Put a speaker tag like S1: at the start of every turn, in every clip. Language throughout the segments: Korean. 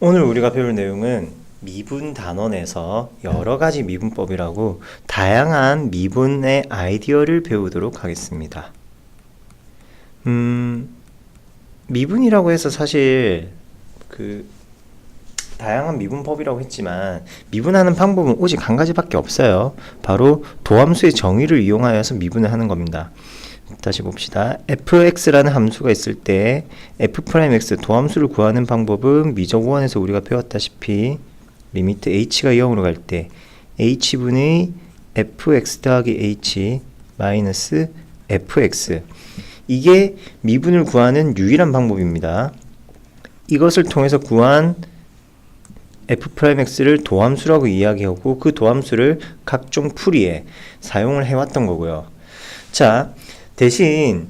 S1: 오늘 우리가 배울 내용은 미분 단원에서 여러 가지 미분법이라고 다양한 미분의 아이디어를 배우도록 하겠습니다. 미분이라고 해서 사실 다양한 미분법이라고 했지만 미분하는 방법은 오직 한 가지밖에 없어요. 바로 도함수의 정의를 이용하여서 미분을 하는 겁니다. 다시 봅시다. fx라는 함수가 있을 때 f'x 도함수를 구하는 방법은 미적 5원에서 우리가 배웠다시피 리미트 h가 0으로 갈 때 h분의 fx 더하기 h 마이너스 fx, 이게 미분을 구하는 유일한 방법입니다. 이것을 통해서 구한 f'x를 도함수라고 이야기하고 그 도함수를 각종 풀이에 사용을 해왔던 거고요. 자, 대신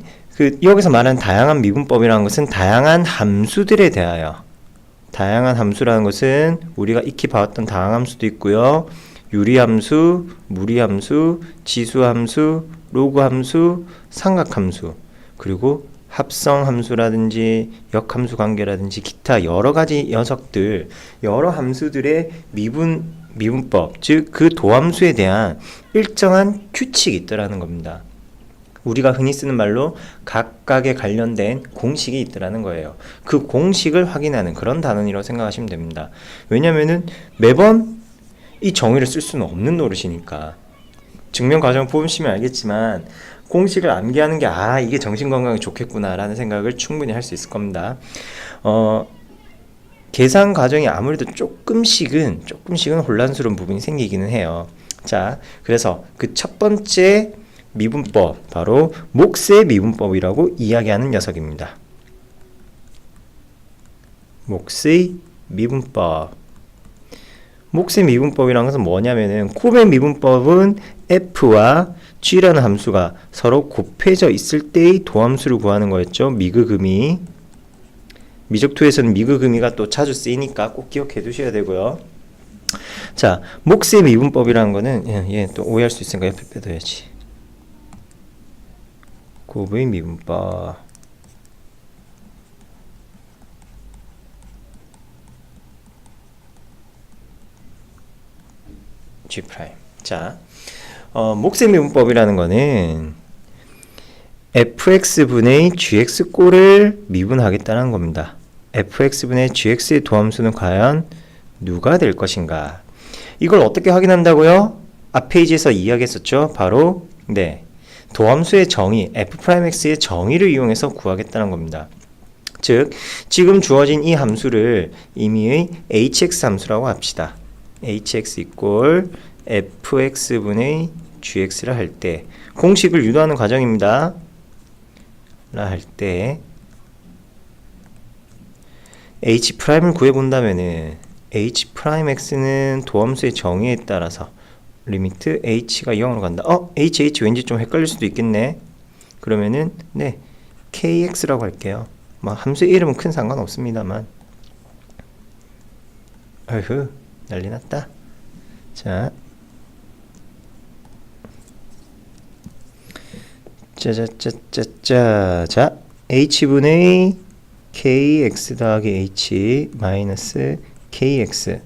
S1: 여기서 말하는 다양한 미분법이라는 것은 다양한 함수들에 대하여, 다양한 함수라는 것은 우리가 익히 봐왔던 다항함수도 있고요, 유리함수, 무리함수, 지수함수, 로그함수, 삼각함수, 그리고 합성함수라든지 역함수 관계라든지 기타 여러 가지 녀석들, 여러 함수들의 미분법, 즉 그 도함수에 대한 일정한 규칙이 있더라는 겁니다. 우리가 흔히 쓰는 말로 각각에 관련된 공식이 있더라는 거예요. 그 공식을 확인하는 그런 단원이라고 생각하시면 됩니다. 왜냐면은 매번 이 정의를 쓸 수는 없는 노릇이니까. 증명 과정을 보시면 알겠지만 공식을 암기하는 게 이게 정신건강에 좋겠구나 라는 생각을 충분히 할 수 있을 겁니다. 계산 과정이 아무래도 조금씩은 혼란스러운 부분이 생기기는 해요. 자, 그래서 그 첫 번째 미분법, 바로 몫의 미분법이라고 이야기하는 녀석입니다. 몫의 미분법. 몫의 미분법이라는 것은 뭐냐면은, 곱의 미분법은 f와 g라는 함수가 서로 곱해져 있을 때의 도함수를 구하는 거였죠. 미그금이. 미적투에서는 미그금이가 또 자주 쓰이니까 꼭 기억해 두셔야 되고요. 자, 몫의 미분법이라는 거는 얘 또 오해할 수 있으니까 옆에 빼둬야지. 곱의 미분법. G'. 자, 몫의 미분법이라는 거는 fx분의 gx꼴을 미분하겠다는 겁니다. fx분의 gx의 도함수는 과연 누가 될 것인가? 이걸 어떻게 확인한다고요? 앞 페이지에서 이야기했었죠. 바로 도함수의 정의, f'x의 정의를 이용해서 구하겠다는 겁니다. 즉, 지금 주어진 이 함수를 임의의 hx 함수라고 합시다. hx 이꼴 fx분의 gx를 할 때, 공식을 유도하는 과정입니다. 라 할 때 h'을 구해본다면은 h'x는 도함수의 정의에 따라서 리미트 h가 0으로 간다. h 왠지 좀 헷갈릴 수도 있겠네. 그러면은 kx라고 할게요. 함수의 이름은 큰 상관없습니다만. 어휴, 난리 났다. 자, 자, h분의 kx 더하기 h 마이너스 kx.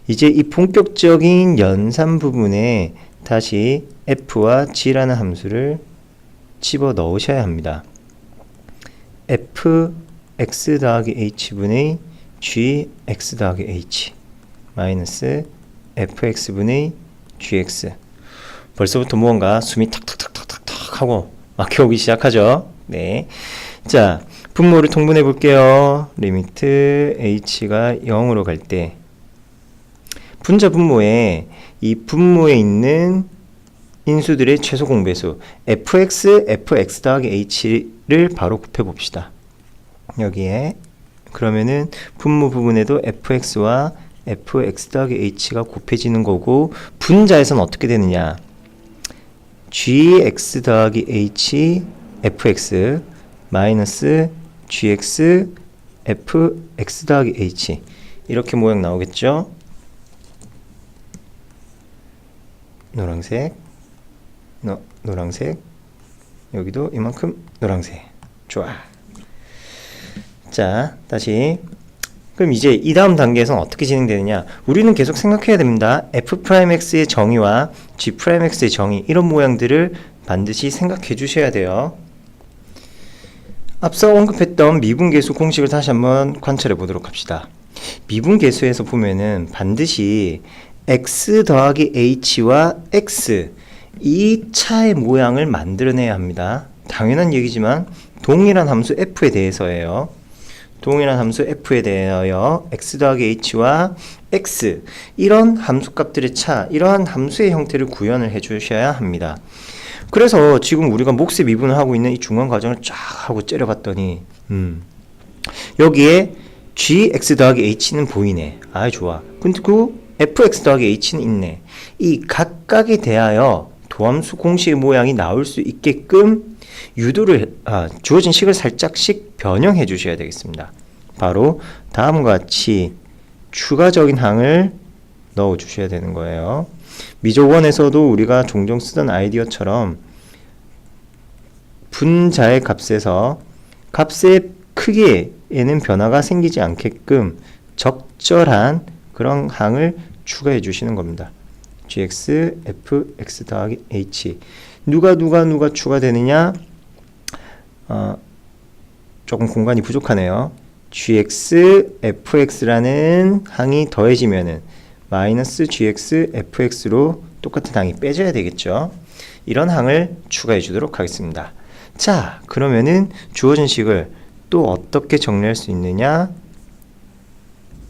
S1: 이제 이 본격적인 연산 부분에 다시 f와 g라는 함수를 집어 넣으셔야 합니다. fx 더하기 h분의 gx 더하기 h 마이너스 fx분의 gx. 벌써부터 무언가 숨이 탁탁탁탁탁 하고 막혀오기 시작하죠. 자, 분모를 통분해 볼게요. 리미트 h가 0으로 갈 때 분자 분모에 이 분모에 있는 인수들의 최소 공배수 fx 더하기 h를 바로 곱해 봅시다. 여기에 그러면은 분모 부분에도 fx와 fx 더하기 h가 곱해지는 거고, 분자에서는 어떻게 되느냐? gx 더하기 h fx 마이너스 gx fx 더하기 h, 이렇게 모양 나오겠죠? 노란색, 노란색, 여기도 이만큼 노란색. 좋아. 자, 다시 그럼 이제 이 다음 단계에서는 어떻게 진행되느냐? 우리는 계속 생각해야 됩니다. f'x의 정의와 g'x의 정의, 이런 모양들을 반드시 생각해 주셔야 돼요. 앞서 언급했던 미분계수 공식을 다시 한번 관찰해 보도록 합시다. 미분계수에서 보면은 반드시 x 더하기 h와 x, 이 차의 모양을 만들어내야 합니다. 당연한 얘기지만 동일한 함수 f에 대해서예요. 동일한 함수 f에 대하여 x 더하기 h와 x, 이런 함수값들의 차, 이러한 함수의 형태를 구현을 해 주셔야 합니다. 그래서 지금 우리가 몫의 미분을 하고 있는 이 중간 과정을 쫙 하고 째려봤더니 여기에 gx 더하기 h는 보이네. 아, 좋아. 근데 그 fx 더하기 h는 있네. 이 각각에 대하여 도함수 공식의 모양이 나올 수 있게끔 유도를, 주어진 식을 살짝씩 변형해 주셔야 되겠습니다. 바로 다음과 같이 추가적인 항을 넣어 주셔야 되는 거예요. 미적원에서도 우리가 종종 쓰던 아이디어처럼 분자의 값에서 값의 크기에는 변화가 생기지 않게끔 적절한 그런 항을 추가해 주시는 겁니다. gx, fx 더하기 h. 누가 추가되느냐? 조금 공간이 부족하네요. gx, fx라는 항이 더해지면은 마이너스 gx, fx로 똑같은 항이 빼져야 되겠죠. 이런 항을 추가해 주도록 하겠습니다. 자, 그러면은 주어진 식을 또 어떻게 정리할 수 있느냐?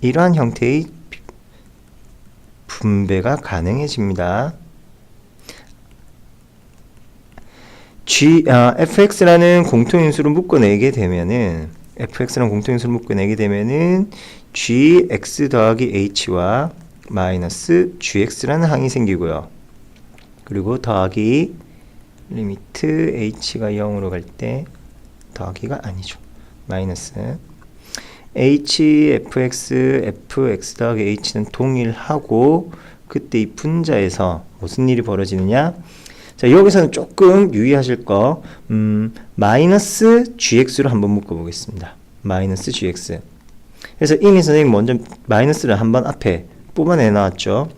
S1: 이러한 형태의 분배가 가능해집니다. fx라는 공통인수를 묶어내게 되면은 gx 더하기 h와 마이너스 gx라는 항이 생기고요. 그리고 더하기 리미트 h가 0으로 갈 때 더하기가 아니죠. 마이너스 fx 더하기 h는 동일하고, 그때 이 분자에서 무슨 일이 벌어지느냐? 자, 여기서는 조금 유의하실 거, 마이너스 gx로 한번 묶어보겠습니다. 마이너스 gx. 그래서 이미 선생님 먼저 마이너스를 한번 앞에 뽑아내 놨죠.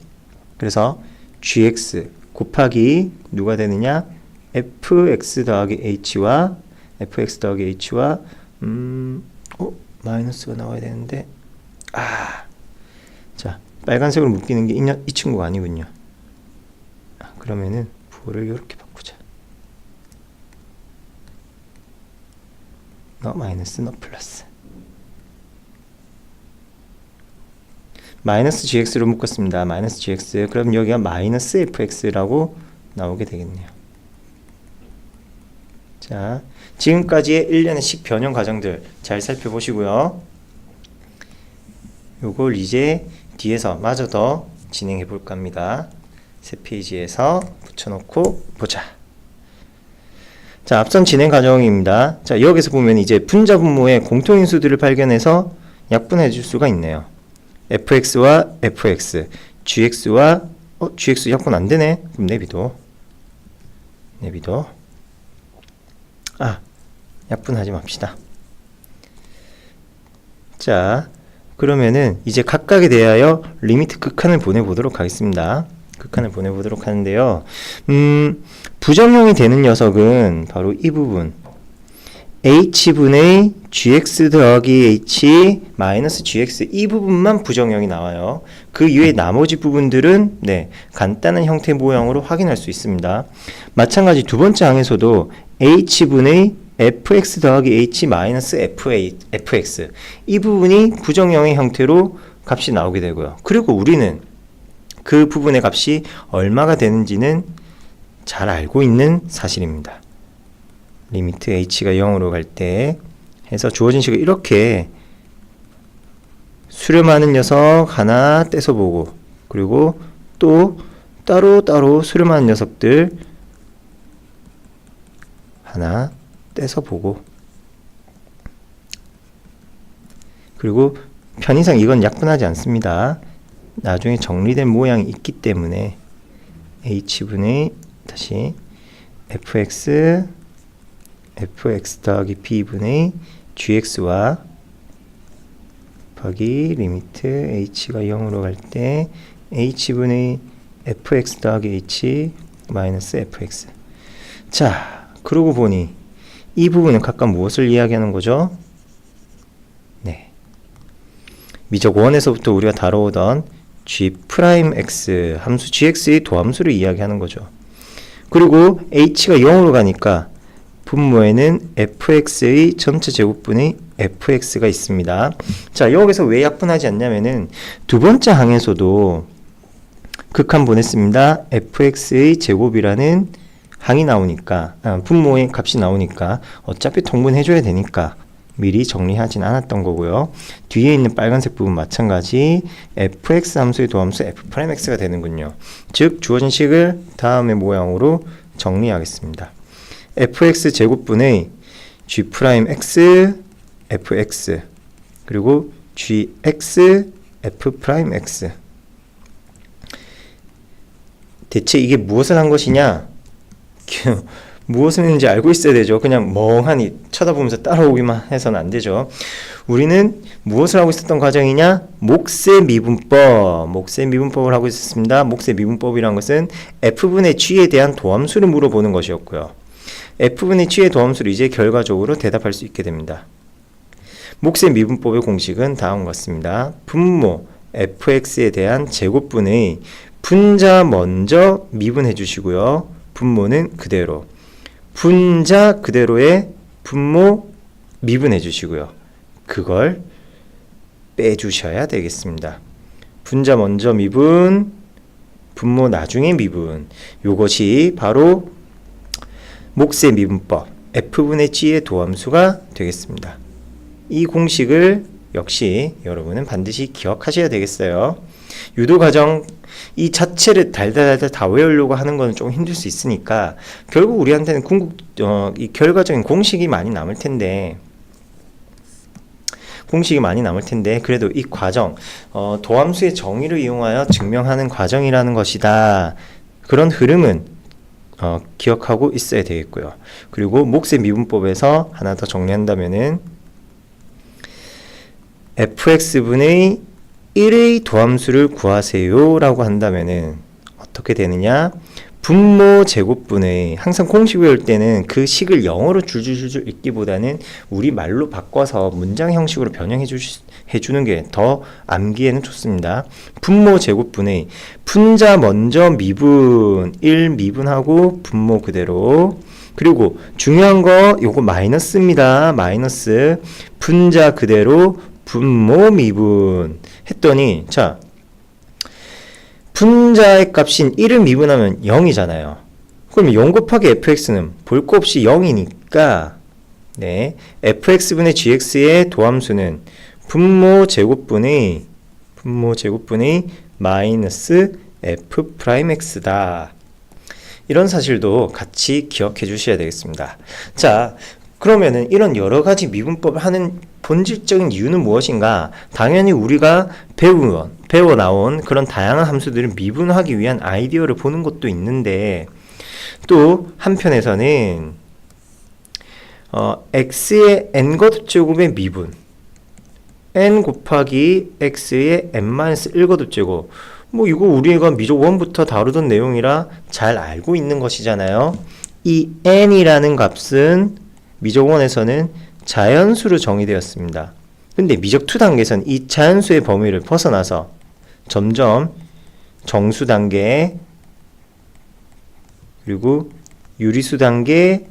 S1: 그래서 gx 곱하기 누가 되느냐? fx 더하기 h와 마이너스가 나와야 되는데, 자, 빨간색으로 묶이는 게 이 친구가 아니군요. 그러면은 부호를 이렇게 바꾸자. 너 마이너스, 너 플러스. 마이너스 gx로 묶었습니다. 마이너스 gx. 그럼 여기가 마이너스 fx라고 나오게 되겠네요. 자, 지금까지의 일련의 식 변형 과정들 잘 살펴보시고요. 요걸 이제 뒤에서 마저 더 진행해 볼까 합니다. 새 페이지에서 붙여놓고 보자. 자, 앞선 진행 과정입니다. 자, 여기서 보면 이제 분자 분모의 공통인수들을 발견해서 약분해 줄 수가 있네요. fx와 fx, gx와 gx 약분 안 되네. 그럼 내비둬. 약분하지 맙시다. 자, 그러면은 이제 각각에 대하여 리미트 극한을 보내보도록 하겠습니다. 극한을 보내보도록 하는데요. 부정형이 되는 녀석은 바로 이 부분, h분의 gx 더하기 h 마이너스 gx, 이 부분만 부정형이 나와요. 그 이외의 나머지 부분들은 간단한 형태 모양으로 확인할 수 있습니다. 마찬가지 두 번째 항에서도 h분의 fx 더하기 h 마이너스 fx, 이 부분이 부정형의 형태로 값이 나오게 되고요. 그리고 우리는 그 부분의 값이 얼마가 되는지는 잘 알고 있는 사실입니다. 리미트 h가 0으로 갈 때 해서 주어진 식을 이렇게 수렴하는 녀석 하나 떼서 보고, 그리고 또 따로 수렴하는 녀석들 하나 떼서 보고, 그리고 편의상 이건 약분하지 않습니다. 나중에 정리된 모양이 있기 때문에 h분의 다시 fx 더하기 b분의 gx와 곱하기 리미트 h가 0으로 갈 때 h분의 fx 더하기 h 마이너스 fx. 자, 그러고 보니 이 부분은 각각 무엇을 이야기하는 거죠? 네, 미적 1에서부터 우리가 다뤄오던 g'x 함수 gx의 도함수를 이야기하는 거죠. 그리고 h가 0으로 가니까 분모에는 fx의 전체 제곱분의 fx가 있습니다. 자, 여기서 왜 약분하지 않냐면은 두 번째 항에서도 극한 보냈습니다. fx의 제곱이라는 항이 나오니까, 분모의 값이 나오니까 어차피 통분해줘야 되니까 미리 정리하진 않았던 거고요. 뒤에 있는 빨간색 부분 마찬가지 fx 함수의 도함수 f'x가 되는군요. 즉 주어진 식을 다음의 모양으로 정리하겠습니다. fx 제곱분의 g'x fx 그리고 gx f'x. 대체 이게 무엇을 한 것이냐? 무엇을 했는지 알고 있어야 되죠. 그냥 멍하니 쳐다보면서 따라오기만 해서는 안 되죠. 우리는 무엇을 하고 있었던 과정이냐? 몫의 미분법을 하고 있었습니다. 몫의 미분법이란 것은 f분의 g에 대한 도함수를 물어보는 것이었고요. f분의 g의 도함수를 이제 결과적으로 대답할 수 있게 됩니다. 몫의 미분법의 공식은 다음과 같습니다. 분모 fx에 대한 제곱분의 분자 먼저 미분해 주시고요. 분모는 그대로. 분자 그대로의 분모 미분해 주시고요. 그걸 빼주셔야 되겠습니다. 분자 먼저 미분, 분모 나중에 미분. 요것이 바로 몫의 미분법 f분의 g의 도함수가 되겠습니다. 이 공식을 역시 여러분은 반드시 기억하셔야 되겠어요. 유도과정 이 자체를 달달달달 다 외우려고 하는 건 좀 힘들 수 있으니까 결국 우리한테는 이 결과적인 공식이 많이 남을 텐데 그래도 이 과정 도함수의 정의를 이용하여 증명하는 과정이라는 것이다. 그런 흐름은 기억하고 있어야 되겠고요. 그리고 몫의 미분법에서 하나 더 정리한다면은 fx분의 1의 도함수를 구하세요 라고 한다면은 어떻게 되느냐? 분모 제곱분의 항상 공식 외울 때는 그 식을 영어로 줄줄줄줄 읽기보다는 우리 말로 바꿔서 문장 형식으로 변형해 주는 게 더 암기에는 좋습니다. 분모 제곱분의 분자 먼저 미분 1 미분하고 분모 그대로. 그리고 중요한 거 요거 마이너스입니다. 마이너스 분자 그대로 분모 미분 했더니 자 분자의 값인 1을 미분하면 0이잖아요. 그럼 0 곱하기 fx는 볼 거 없이 0이니까 네, fx분의 gx의 도함수는 분모 제곱분의 마이너스 f'x다. 이런 사실도 같이 기억해 주셔야 되겠습니다. 자, 그러면은 이런 여러 가지 미분법을 하는 본질적인 이유는 무엇인가? 당연히 우리가 배워 나온 그런 다양한 함수들을 미분하기 위한 아이디어를 보는 것도 있는데 또 한편에서는 x의 n거듭제곱의 미분 n 곱하기 x의 n-1거듭제곱 뭐 이거 우리가 미적 1부터 다루던 내용이라 잘 알고 있는 것이잖아요. 이 n이라는 값은 미적 1에서는 자연수로 정의되었습니다. 근데 미적 2 단계에서는 이 자연수의 범위를 벗어나서 점점 정수 단계 그리고 유리수 단계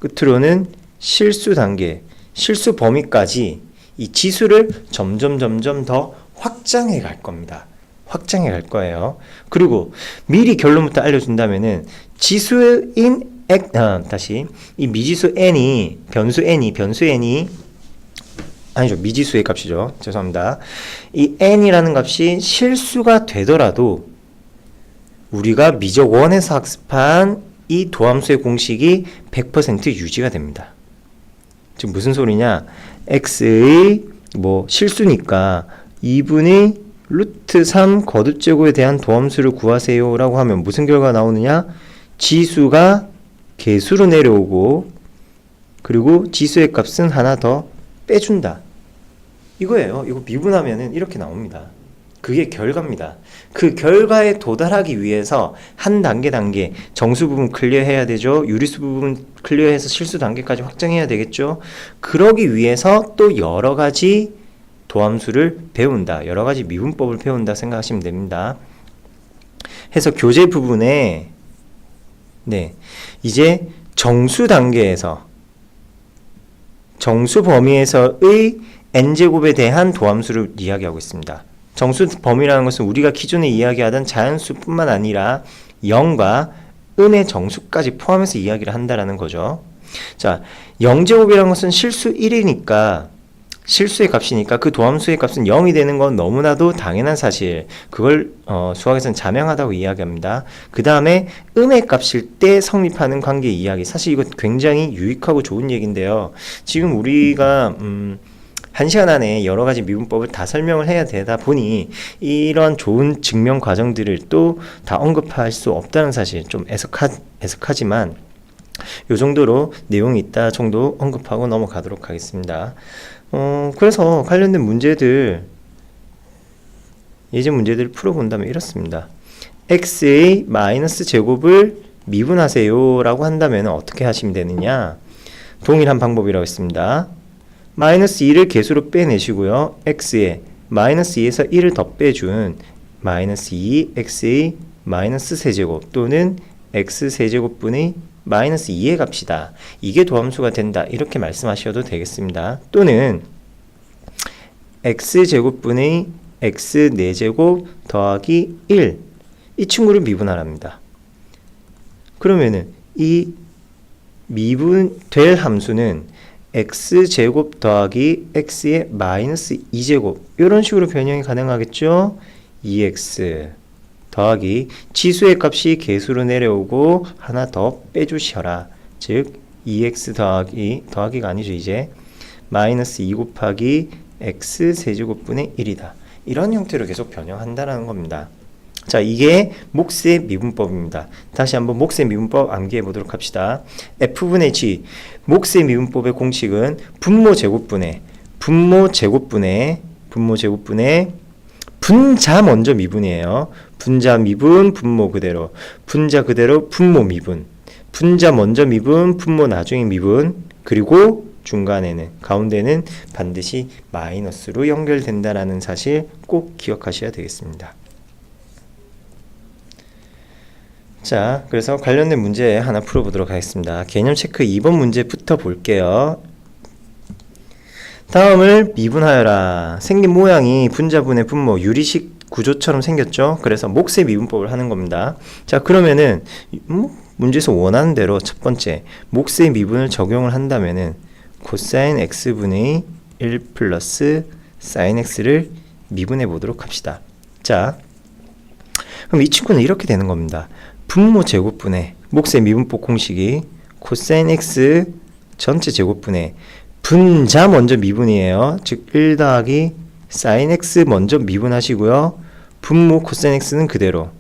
S1: 끝으로는 실수 단계, 실수 범위까지 이 지수를 점점 더 확장해 갈 겁니다. 확장해 갈 거예요. 그리고 미리 결론부터 알려준다면은 지수인 다시 이 미지수 n이 변수 n이 아니죠. 미지수의 값이죠. 죄송합니다. 이 n이라는 값이 실수가 되더라도 우리가 미적 1에서 학습한 이 도함수의 공식이 100% 유지가 됩니다. 지금 무슨 소리냐? x의 실수니까 2분의 루트 3 거듭제곱에 대한 도함수를 구하세요 라고 하면 무슨 결과가 나오느냐? 지수가 개수로 내려오고 그리고 지수의 값은 하나 더 빼준다. 이거예요. 이거 미분하면은 이렇게 나옵니다. 그게 결과입니다. 그 결과에 도달하기 위해서 한 단계 정수 부분 클리어해야 되죠. 유리수 부분 클리어해서 실수 단계까지 확정해야 되겠죠. 그러기 위해서 또 여러 가지 도함수를 배운다. 여러 가지 미분법을 배운다 생각하시면 됩니다. 해서 교재 부분에 이제 정수 단계에서 정수 범위에서의 n제곱에 대한 도함수를 이야기하고 있습니다. 정수 범위라는 것은 우리가 기존에 이야기하던 자연수뿐만 아니라 0과 음의 정수까지 포함해서 이야기를 한다라는 거죠. 자, 0제곱이라는 것은 실수 1이니까 실수의 값이니까 그 도함수의 값은 0이 되는 건 너무나도 당연한 사실. 그걸 수학에서는 자명하다고 이야기합니다. 그 다음에 음의 값일 때 성립하는 관계 이야기. 사실 이거 굉장히 유익하고 좋은 얘기인데요. 지금 우리가 1시간 안에 여러 가지 미분법을 다 설명을 해야 되다 보니 이런 좋은 증명 과정들을 또 다 언급할 수 없다는 사실 좀 애석하지만 요 정도로 내용이 있다 정도 언급하고 넘어가도록 하겠습니다. 그래서 관련된 문제들 예제 문제들을 풀어본다면 이렇습니다. x의 마이너스 제곱을 미분하세요 라고 한다면 어떻게 하시면 되느냐, 동일한 방법이라고 했습니다. 마이너스 2를 개수로 빼내시고요. x에 마이너스 2에서 1을 더 빼준 마이너스 2 x의 마이너스 세제곱 또는 x 세제곱분의 마이너스 2의 값이다. 이게 도함수가 된다. 이렇게 말씀하셔도 되겠습니다. 또는 x제곱분의 x 4제곱 더하기 1 이 친구를 미분하랍니다. 그러면은 이 미분될 함수는 x제곱 더하기 x의 마이너스 2제곱 이런 식으로 변형이 가능하겠죠. 2x 더하기 지수의 값이 개수로 내려오고 하나 더 빼주셔라. 즉 2x 더하기가 아니죠. 이제 마이너스 2 곱하기 x 세제곱분의 1이다. 이런 형태로 계속 변형한다는 겁니다. 자, 이게 몫의 미분법입니다. 다시 한번 몫의 미분법 암기해 보도록 합시다. F분의 G, 몫의 미분법의 공식은 분모 제곱분의 분자 먼저 미분이에요. 분자 미분, 분모 그대로, 분자 그대로, 분모 미분, 분자 먼저 미분, 분모 나중에 미분, 그리고 중간에는, 가운데는 반드시 마이너스로 연결된다라는 사실 꼭 기억하셔야 되겠습니다. 자, 그래서 관련된 문제 하나 풀어보도록 하겠습니다. 개념 체크 2번 문제부터 볼게요. 다음을 미분하여라. 생긴 모양이 분자분의 분모, 유리식 구조처럼 생겼죠? 그래서 몫의 미분법을 하는 겁니다. 자, 그러면은 문제에서 원하는 대로 첫 번째 몫의 미분을 적용을 한다면은 코사인 x분의 1 플러스 사인 x를 미분해 보도록 합시다. 자, 그럼 이 친구는 이렇게 되는 겁니다. 분모 제곱분의 몫의 미분법 공식이 코사인 x 전체 제곱분의 분자 먼저 미분이에요. 즉 1 더하기 사인 x 먼저 미분하시고요. 분모 코사인 x는 그대로,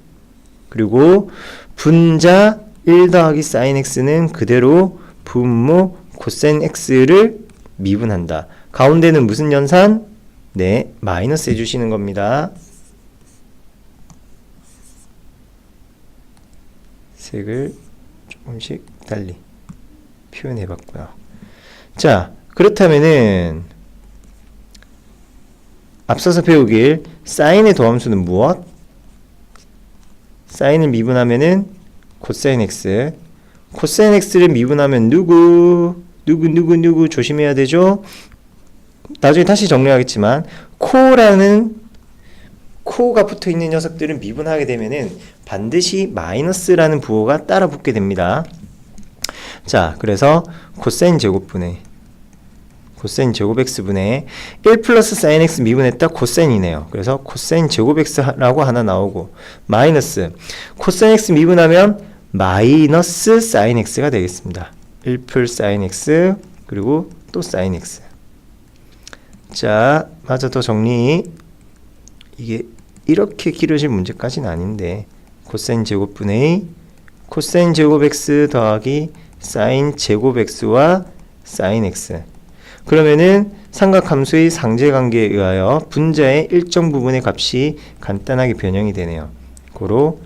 S1: 그리고 분자 1 더하기 사인 x는 그대로 분모 코사인 x를 미분한다. 가운데는 무슨 연산? 네, 마이너스 해주시는 겁니다. 색을 조금씩 달리 표현해 봤고요. 자, 그렇다면은 앞서서 배우길 사인의 도함수는 무엇? 사인을 미분하면은 코사인 x, 코사인 x를 미분하면 누구 조심해야 되죠? 나중에 다시 정리하겠지만 코가 붙어 있는 녀석들은 미분하게 되면은 반드시 마이너스라는 부호가 따라 붙게 됩니다. 자, 그래서 코사인 제곱 x분의 1 플러스 사인 x 미분했다 코사인이네요. 그래서 코사인 제곱 x라고 하나 나오고, 마이너스 코사인 x 미분하면 마이너스 사인 x가 되겠습니다. 1풀 사인 x 그리고 또 사인 x. 자, 마저 더 정리. 이게 이렇게 길어질 문제까지는 아닌데, 코사인 제곱분의 코사인 제곱 x 더하기 사인 제곱 x와 사인 x. 그러면은 삼각함수의 상제관계에 의하여 분자의 일정 부분의 값이 간단하게 변형이 되네요. 고로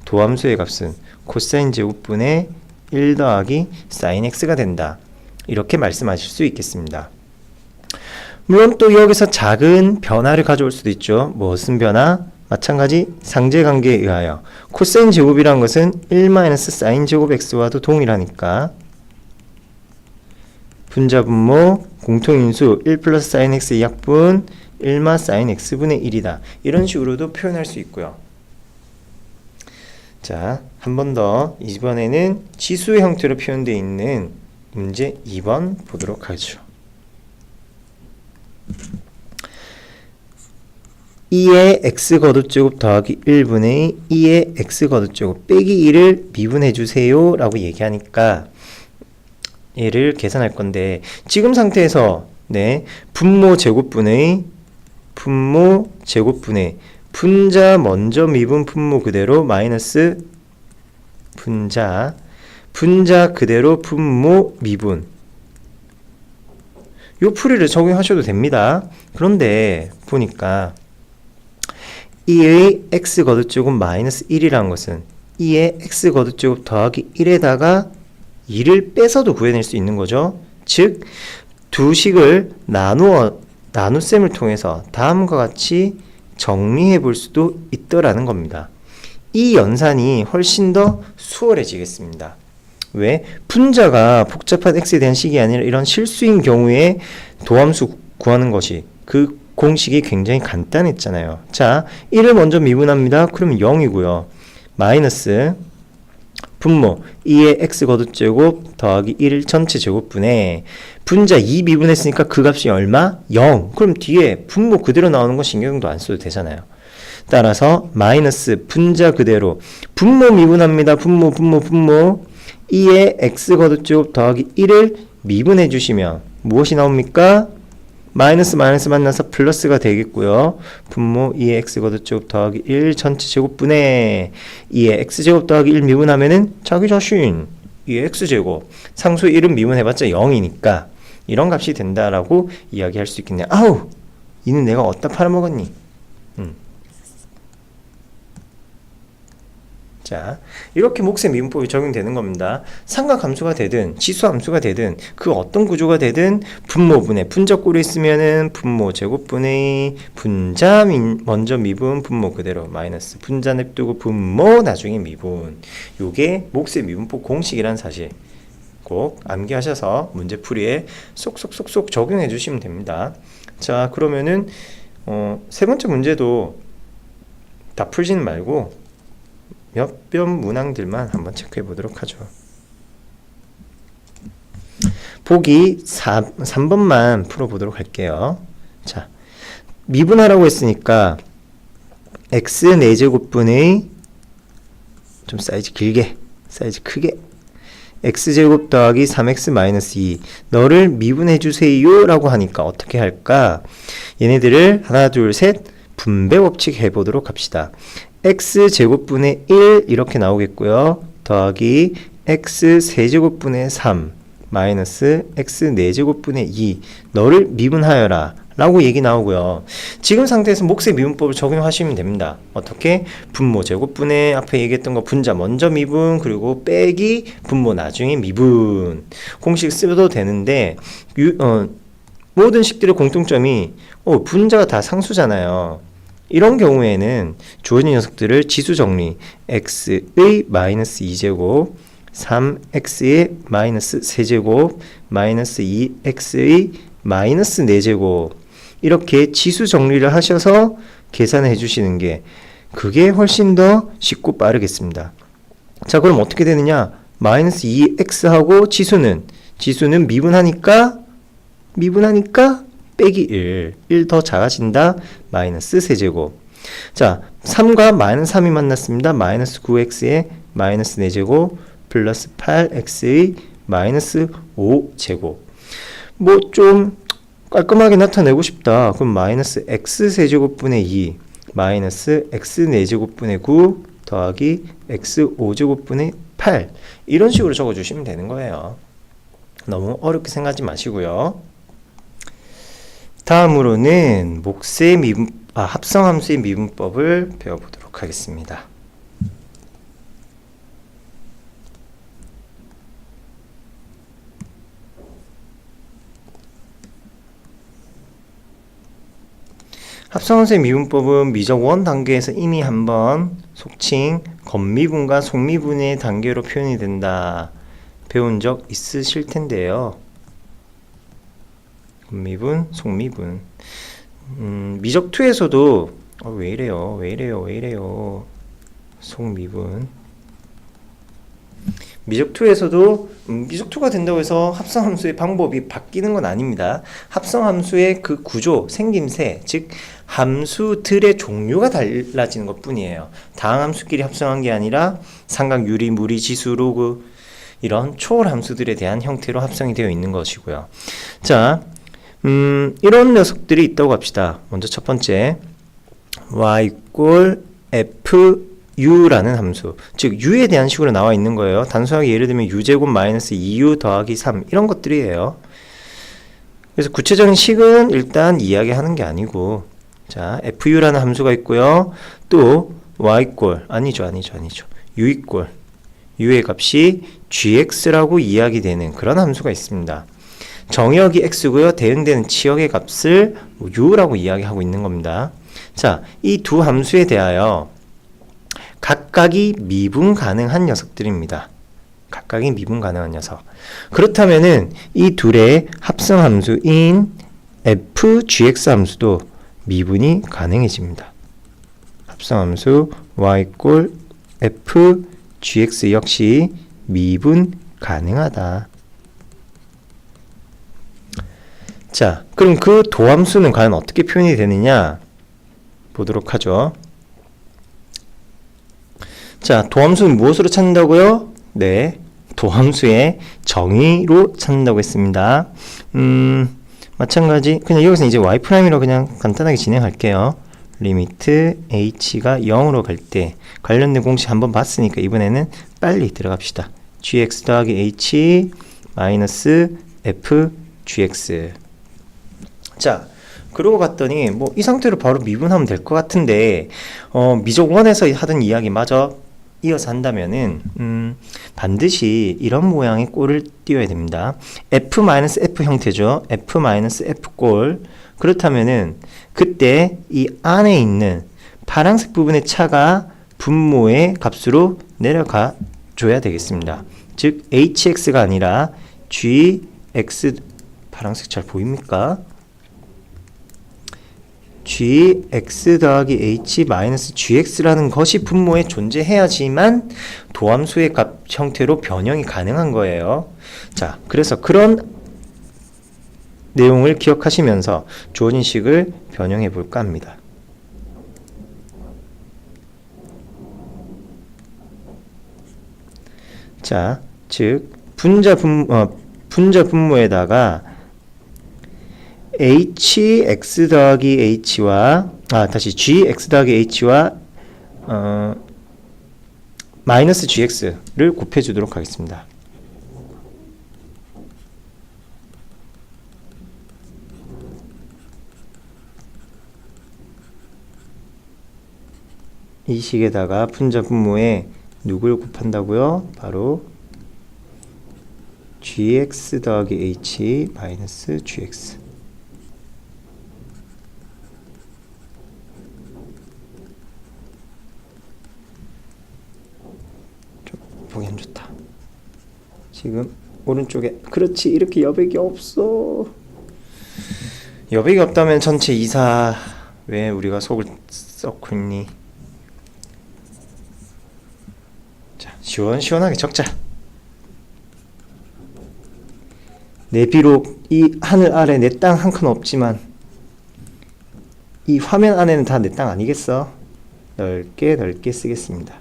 S1: 도함수의 값은 코사인 제곱분의 1 더하기 사인 x가 된다. 이렇게 말씀하실 수 있겠습니다. 물론 또 여기서 작은 변화를 가져올 수도 있죠. 무슨 변화? 마찬가지 상제관계에 의하여 코사인 제곱이라는 것은 1 사인 제곱 x와도 동일하니까 분자 분모 공통인수 1 플러스 사인 x의 약분 1마 사인 x분의 1이다. 이런 식으로도 표현할 수 있고요. 자, 한 번 더 이번에는 지수의 형태로 표현되어 있는 문제 2번 보도록 하죠. 2의 x 거듭제곱 더하기 1분의 2의 x 거듭제곱 빼기 1을 미분해 주세요 라고 얘기하니까 얘를 계산할 건데, 지금 상태에서 분모 제곱분의 분자 먼저 미분 분모 그대로 마이너스 분자 그대로 분모 미분, 요 풀이를 적용하셔도 됩니다. 그런데 보니까 2의 x 거듭제곱 마이너스 1이라는 것은 2의 x 거듭제곱 더하기 1에다가 2를 빼서도 구해낼 수 있는 거죠. 즉, 두 식을 나눗셈을 통해서 다음과 같이 정리해 볼 수도 있더라는 겁니다. 이 연산이 훨씬 더 수월해지겠습니다. 왜? 분자가 복잡한 x에 대한 식이 아니라 이런 실수인 경우에 도함수 구하는 것이, 그 공식이 굉장히 간단했잖아요. 자, 1을 먼저 미분합니다. 그러면 0이고요. 마이너스 분모 2의 x 거듭제곱 더하기 1 전체 제곱분에 분자 2 미분했으니까 그 값이 얼마? 0. 그럼 뒤에 분모 그대로 나오는 거 신경도 안 써도 되잖아요. 따라서 마이너스 분자 그대로 분모 미분합니다. 분모 2의 x 거듭제곱 더하기 1을 미분해 주시면 무엇이 나옵니까? 마이너스 만나서 플러스가 되겠고요. 분모 2의 x 거듭제곱 더하기 1 전체 제곱분에 2의 x제곱 더하기 1 미분하면은 자기 자신 2의 x제곱, 상수 1은 미분해봤자 0이니까 이런 값이 된다라고 이야기할 수 있겠네요. 아우! 이는 내가 어디다 팔아먹었니? 자, 이렇게 몫의 미분법이 적용되는 겁니다. 삼각함수가 되든 지수함수가 되든 그 어떤 구조가 되든 분모분의 분자 꼴이 있으면은 분모 제곱분의 분자 먼저 미분 분모 그대로 마이너스 분자 냅두고 분모 나중에 미분, 요게 몫의 미분법 공식이라는 사실 꼭 암기하셔서 문제풀이에 쏙쏙쏙쏙 적용해 주시면 됩니다. 자, 그러면은 세 번째 문제도 다 풀지는 말고 몇몇 문항들만 한번 체크해 보도록 하죠. 보기 3번만 풀어보도록 할게요. 자, 미분하라고 했으니까 x 4제곱분의 좀 사이즈 크게 x제곱 더하기 3x 마이너스 2 너를 미분해 주세요 라고 하니까 어떻게 할까? 얘네들을 하나 둘 셋 분배 법칙 해보도록 합시다. x제곱분의 1 이렇게 나오겠고요. 더하기 x 세제곱분의 3 마이너스 x 4제곱분의 2 너를 미분하여라 라고 얘기 나오고요. 지금 상태에서 몫의 미분법을 적용하시면 됩니다. 어떻게? 분모 제곱분의 앞에 얘기했던 거 분자 먼저 미분 그리고 빼기 분모 나중에 미분 공식 써도 되는데 모든 식들의 공통점이 분자가 다 상수잖아요. 이런 경우에는 주어진 녀석들을 지수 정리 x의 마이너스 2제곱 3x의 마이너스 3제곱 마이너스 2x의 마이너스 4제곱 이렇게 지수 정리를 하셔서 계산해 주시는 게 그게 훨씬 더 쉽고 빠르겠습니다. 자, 그럼 어떻게 되느냐? 마이너스 2x하고 지수는 미분하니까 빼기 1 더 작아진다. 마이너스 세제곱. 자, 3과 마이너스 3이 만났습니다. 마이너스 9x의 마이너스 4제곱 플러스 8x의 마이너스 5제곱. 뭐 좀 깔끔하게 나타내고 싶다. 그럼 마이너스 x 세제곱분의 2 마이너스 x 4제곱분의 9 더하기 x 5제곱분의 8 이런 식으로 적어주시면 되는 거예요. 너무 어렵게 생각하지 마시고요. 다음으로는 합성함수의 미분법을 배워보도록 하겠습니다. 합성함수의 미분법은 미적 원 단계에서 이미 한번 속칭 건미분과 속미분의 단계로 표현이 된다 배운 적 있으실 텐데요. 건미분, 속미분. 미적2에서도 왜 이래요. 속미분. 미적2에서도 미적2가 된다고 해서 합성함수의 방법이 바뀌는 건 아닙니다. 합성함수의 그 구조, 생김새, 즉 함수들의 종류가 달라지는 것 뿐이에요. 다항함수끼리 합성한 게 아니라 삼각, 유리, 무리, 지수, 로그 이런 초월함수들에 대한 형태로 합성이 되어 있는 것이고요. 자, 이런 녀석들이 있다고 합시다. 먼저 첫 번째 y = fu라는 함수, 즉 u에 대한 식으로 나와 있는 거예요. 단순하게 예를 들면 u제곱 마이너스 2u 더하기 3 이런 것들이에요. 그래서 구체적인 식은 일단 이야기하는 게 아니고, 자, fu라는 함수가 있고요. 또 y = 아니죠. u = u의 값이 gx라고 이야기되는 그런 함수가 있습니다. 정의역이 x고요. 대응되는 치역의 값을 u라고 이야기하고 있는 겁니다. 자, 이 두 함수에 대하여 각각이 미분 가능한 녀석들입니다. 각각이 미분 가능한 녀석. 그렇다면은 이 둘의 합성 함수인 fgx 함수도 미분이 가능해집니다. 합성 함수 y = fgx 역시 미분 가능하다. 자, 그럼 그 도함수는 과연 어떻게 표현이 되느냐 보도록 하죠. 자, 도함수는 무엇으로 찾는다고요? 네, 도함수의 정의로 찾는다고 했습니다. 마찬가지 그냥 여기서 이제 y'이라고 그냥 간단하게 진행할게요. 리미트 h가 0으로 갈 때 관련된 공식 한번 봤으니까 이번에는 빨리 들어갑시다. gx 더하기 h 마이너스 fgx. 자, 그러고 갔더니 뭐 이 상태로 바로 미분하면 될 것 같은데 미적 1에서 하던 이야기 마저 이어서 한다면은 반드시 이런 모양의 꼴을 띄워야 됩니다. f-f 형태죠. f-f 꼴. 그렇다면은 그때 이 안에 있는 파란색 부분의 차가 분모의 값으로 내려가 줘야 되겠습니다. 즉 hx가 아니라 gx, 파란색 잘 보입니까? gx 더하기 h 마이너스 gx라는 것이 분모에 존재해야지만 도함수의 값 형태로 변형이 가능한 거예요. 자, 그래서 그런 내용을 기억하시면서 주어진 식을 변형해 볼까 합니다. 자, 즉 분자 분모에다가 hx 더하기 h와 gx 더하기 h와 마이너스 gx를 곱해 주도록 하겠습니다. 이 식에다가 분자 분모에 누굴 곱한다고요? 바로 gx 더하기 h 마이너스 gx. 보기 안 좋다. 지금 오른쪽에 그렇지, 이렇게 여백이 없어. 여백이 없다면 전체 2사 왜 우리가 속을 썩고 있니? 자, 시원시원하게 적자. 내 비록 이 하늘 아래 내 땅 한 칸 없지만 이 화면 안에는 다 내 땅 아니겠어? 넓게 쓰겠습니다.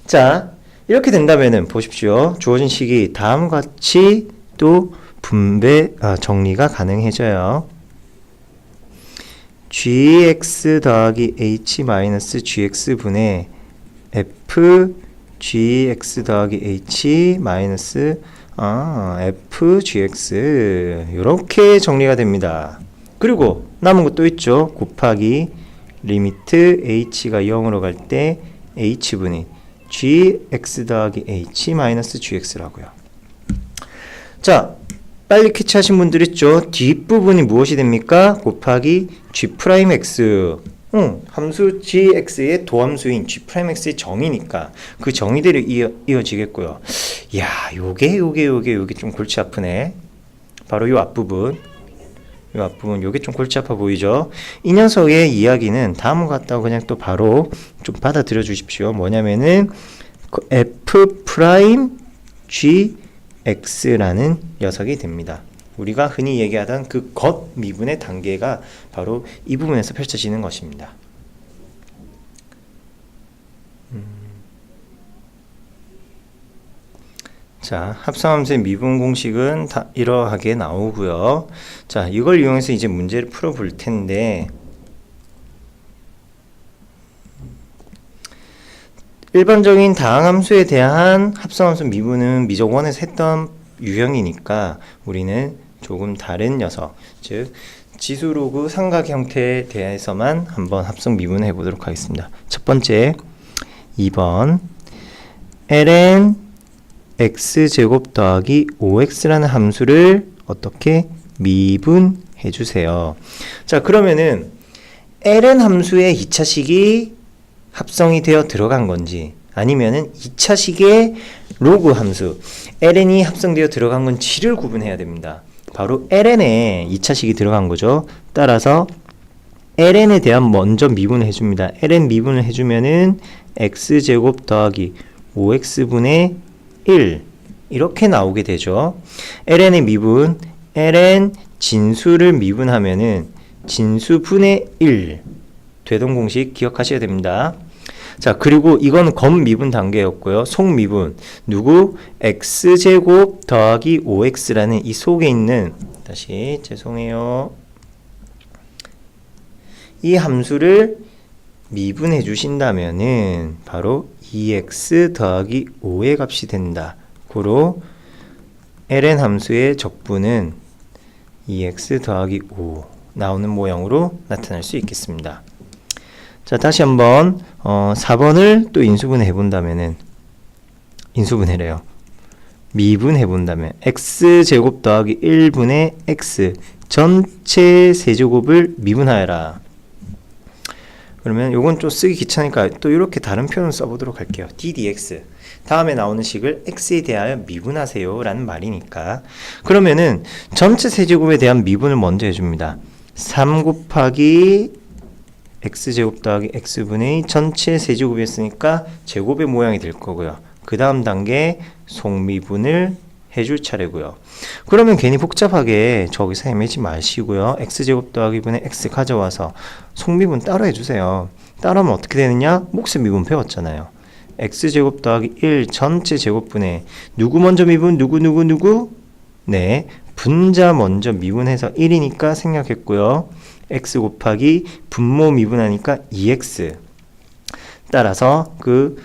S1: 자, 이렇게 된다면은 보십시오. 주어진 식이 다음과 같이 또 정리가 가능해져요. gx 더하기 h 마이너스 gx 분의 f gx 더하기 h 마이너스 f gx 이렇게 정리가 됩니다. 그리고 남은 것도 있죠. 곱하기 리미트 h가 0으로 갈 때 h분의 gx 더하기 h 마이너스 gx라고요. 자, 빨리 캐치하신 분들 있죠? 뒷부분이 무엇이 됩니까? 곱하기 g'x. 함수 gx의 도함수인 g'x의 정의니까 그 정의대로 이어지겠고요. 야, 요게 좀 골치 아프네. 바로 요 앞부분. 요게 좀 골치 아파 보이죠? 이 녀석의 이야기는 다음과 같다고 그냥 또 바로 좀 받아들여 주십시오. 뭐냐면은 f 프라임 gx라는 녀석이 됩니다. 우리가 흔히 얘기하던 그 겉미분의 단계가 바로 이 부분에서 펼쳐지는 것입니다. 자, 합성함수의 미분 공식은 다 이러하게 나오고요. 자, 이걸 이용해서 이제 문제를 풀어볼 텐데 일반적인 다항함수에 대한 합성함수 미분은 미적 1에서 했던 유형이니까 우리는 조금 다른 녀석, 즉 지수로그 삼각 형태에 대해서만 한번 합성 미분해 보도록 하겠습니다. 첫 번째 2번 ln x제곱 더하기 5x라는 함수를 어떻게 미분해 주세요. 자, 그러면은 ln 함수의 2차식이 합성이 되어 들어간 건지 아니면은 2차식의 로그 함수 ln이 합성되어 들어간 건지를 구분해야 됩니다. 바로 ln에 2차식이 들어간 거죠. 따라서 ln에 대한 먼저 미분을 해줍니다. ln 미분을 해주면은 x제곱 더하기 5x분의 1 이렇게 나오게 되죠. ln의 미분, ln 진수를 미분하면은 진수분의 1 되던 공식 기억하셔야 됩니다. 자, 그리고 이건 겉미분 단계였고요. 속미분 누구? x제곱 더하기 5x라는 이 속에 있는 다시 죄송해요. 이 함수를 미분해 주신다면은 바로 2x 더하기 5의 값이 된다. 고로 ln 함수의 적분은 2x 더하기 5 나오는 모양으로 나타날 수 있겠습니다. 자, 다시 한번 4번을 또 인수분해 해본다면은 인수분해래요. 미분해 본다면 x제곱 더하기 1분의 x 전체 세제곱을 미분하여라. 그러면 요건 좀 쓰기 귀찮으니까 또 이렇게 다른 표현을 써보도록 할게요. ddx 다음에 나오는 식을 x에 대하여 미분하세요 라는 말이니까 그러면은 전체 세제곱에 대한 미분을 먼저 해줍니다. 3 곱하기 x제곱 더하기 x분의 전체 세제곱이었으니까 제곱의 모양이 될 거고요. 그 다음 단계 속미분을 해줄 차례고요. 그러면 괜히 복잡하게 저기서 헤매지 마시고요. x제곱 더하기 분의 x 가져와서 속미분 따로 해주세요. 따로 하면 어떻게 되느냐? 몫의 미분 배웠잖아요. x제곱 더하기 1 전체 제곱분의 누구 먼저 미분? 누구? 네, 분자 먼저 미분해서 1이니까 생략했고요. x 곱하기 분모 미분하니까 2x 따라서 그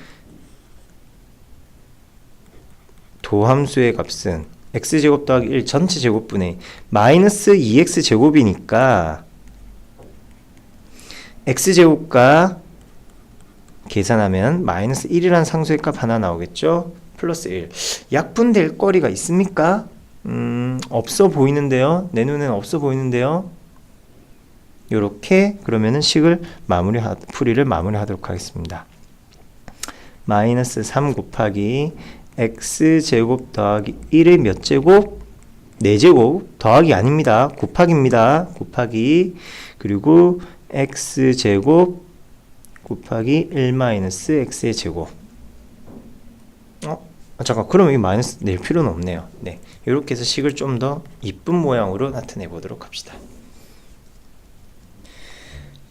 S1: 도함수의 값은 x제곱 더하기 1 전체 제곱분의 마이너스 2x 제곱이니까 x제곱과 계산하면 마이너스 1이라는 상수의 값 하나 나오겠죠? 플러스 1 약분될 거리가 있습니까? 없어 보이는데요. 내 눈엔 없어 보이는데요. 요렇게 그러면은 식을 풀이를 마무리하도록 하겠습니다. 마이너스 3 곱하기 x제곱 더하기 1의 몇 제곱? 4제곱 더하기 아닙니다. 곱하기입니다. 곱하기 그리고 x제곱 곱하기 1-x의 제곱 잠깐 그러면 이 마이너스 낼 필요는 없네요. 네, 이렇게 해서 식을 좀 더 이쁜 모양으로 나타내 보도록 합시다.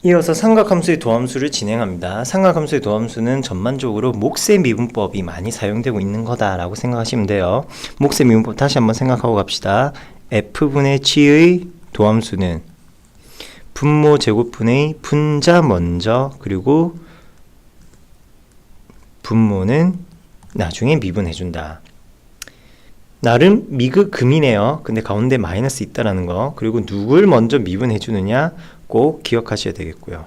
S1: 이어서 삼각함수의 도함수를 진행합니다. 삼각함수의 도함수는 전반적으로 몫의 미분법이 많이 사용되고 있는 거다라고 생각하시면 돼요. 몫의 미분법 다시 한번 생각하고 갑시다. f분의 g의 도함수는 분모 제곱분의 분자 먼저 그리고 분모는 나중에 미분해준다. 나름 미그금이네요. 근데 가운데 마이너스 있다라는 거. 그리고 누굴 먼저 미분해주느냐 꼭 기억하셔야 되겠고요.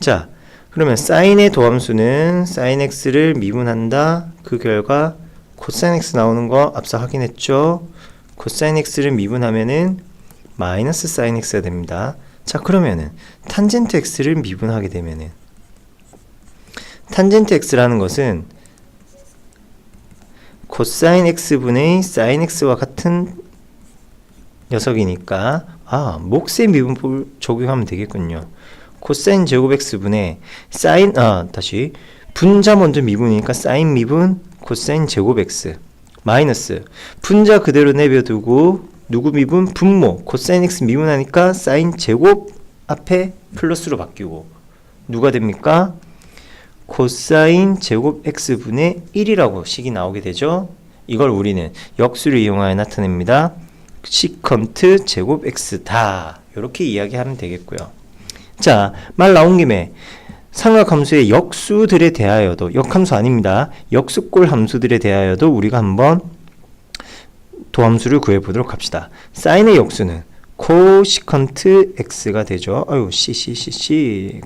S1: 자, 그러면 사인의 도함수는 사인 x를 미분한다. 그 결과 코사인 x 나오는 거 앞서 확인했죠. 코사인 x를 미분하면은 마이너스 사인 x가 됩니다. 자, 그러면은 탄젠트 x를 미분하게 되면은 탄젠트 x라는 것은 코사인 x분의 사인 x와 같은 녀석이니까 몫의 미분법을 적용하면 되겠군요. 코사인 제곱 x분의 사인 다시 분자 먼저 미분이니까 사인 미분 코사인 제곱 x 마이너스 분자 그대로 내버려두고 누구 미분? 분모 코사인 x 미분하니까 사인 제곱 앞에 플러스로 바뀌고 누가 됩니까? 코사인 제곱 x분의 1이라고 식이 나오게 되죠. 이걸 우리는 역수를 이용하여 나타냅니다. 시컨트 제곱 x다. 이렇게 이야기하면 되겠고요. 자, 말 나온 김에 삼각함수의 역수들에 대하여도, 역함수 아닙니다. 역수꼴 함수들에 대하여도 우리가 한번 도함수를 구해보도록 합시다. 사인의 역수는 코시컨트 x가 되죠.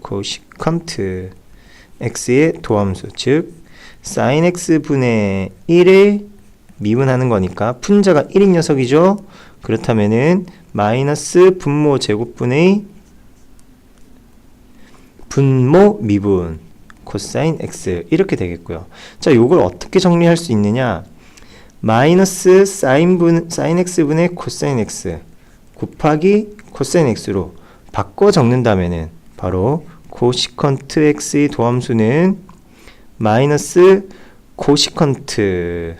S1: 코시컨트 x의 도함수, 즉 sin x분의 1을 미분하는 거니까 분자가 1인 녀석이죠. 그렇다면은 마이너스 분모 제곱분의 분모 미분 코사인 x 이렇게 되겠고요. 자, 요걸 어떻게 정리할 수 있느냐? 마이너스 사인 x분의 코사인 x 곱하기 코사인 x로 바꿔 적는다면은 바로 코시컨트 x의 도함수는 마이너스 코시컨트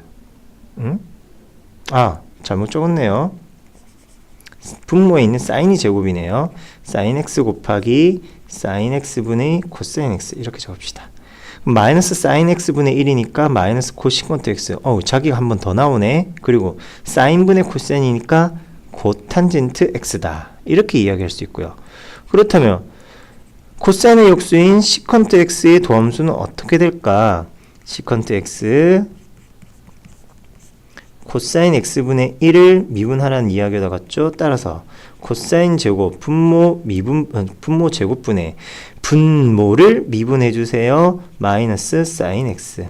S1: 잘못 적었네요. 분모에 있는 사인이 제곱이네요. 사인 x 곱하기 사인 x분의 코사인 x 이렇게 적읍시다. 마이너스 사인 x분의 1이니까 마이너스 코시컨트 x 자기가 한 번 더 나오네. 그리고 사인분의 코사인이니까 코탄젠트 x다. 이렇게 이야기할 수 있고요. 그렇다면 코사인의 역수인 시컨트 x의 도함수는 어떻게 될까? 시컨트 x 코사인 x분의 1을 미분하라는 이야기가 같죠? 따라서 코사인 제곱 분모 제곱분의 분모를 미분해 주세요. 마이너스 사인 x.